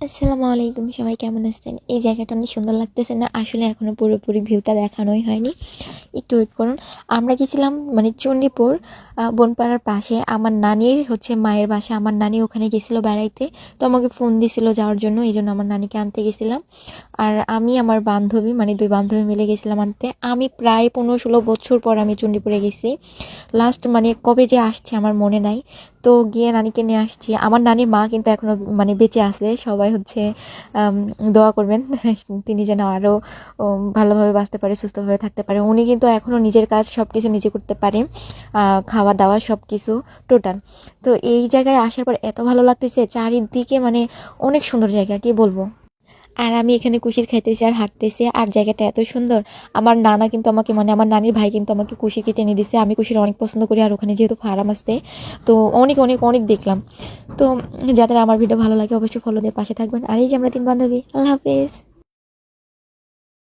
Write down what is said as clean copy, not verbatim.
আসসালামু আলাইকুম, সবাই কেমন আছেন? এই জায়গাটা অনেক সুন্দর লাগতেছে না? আসলে এখনো পুরোপুরি ভিউটা দেখানোই হয়নি। একটু ওয়েট করুন। আমরা গেছিলাম মানে চণ্ডীপুর, বনপাড়ার পাশে আমার নানির হচ্ছে মায়ের বাসা। আমার নানি ওখানে গেছিল বেড়াইতে। তো আমাকে ফোন দিছিল যাওয়ার জন্য, এই জন্য আমার নানিকে আনতে গেছিলাম। আর আমি আমার বান্ধবী মানে 2 বান্ধবী মিলে গেছিলাম আনতে। আমি প্রায় 15-16 বছর পর আমি চণ্ডীপুরে গেছি। লাস্ট মানে কবে যে আসছে আমার মনে নাই। তো গিয়ে নানিকে নিয়ে আসছি। আমার নানির মা কিন্তু এখনো মানে বেঁচে আছে। সবাই হচ্ছে আম দোয়া করবেন তিনি যেন আরো ভালোভাবে বাঁচতে পারে, সুস্থভাবে থাকতে পারে। উনি কিন্তু এখনো নিজের কাজ সবকিছু নিজে করতে পারে। খাওয়া-দাওয়া সবকিছু টোটাল। তো এই জায়গায় আসার পর এত ভালো লাগতেছে, চারিদিকে মানে অনেক সুন্দর জায়গা, কি বলবো? আর আমি এখানে কুশির খাইতেছি আর হাঁটতেছি, আর জায়গাটা এত সুন্দর। আমার নানা কিন্তু আমাকে মানে আমার নানির ভাই কিন্তু আমাকে কুশি কেটে এনে দিছে। আমি কুশির অনেক পছন্দ করি, আর ওখানে যেহেতু ফার্ম আছে, তো অনেক অনেক অনেক দেখলাম। তো যাদের আমার ভিডিও ভালো লাগে অবশ্যই ফলো দিয়ে পাশে থাকবেন। আর এই যে আমরা 3 বান্ধবী, আল্লাহ হাফেজ।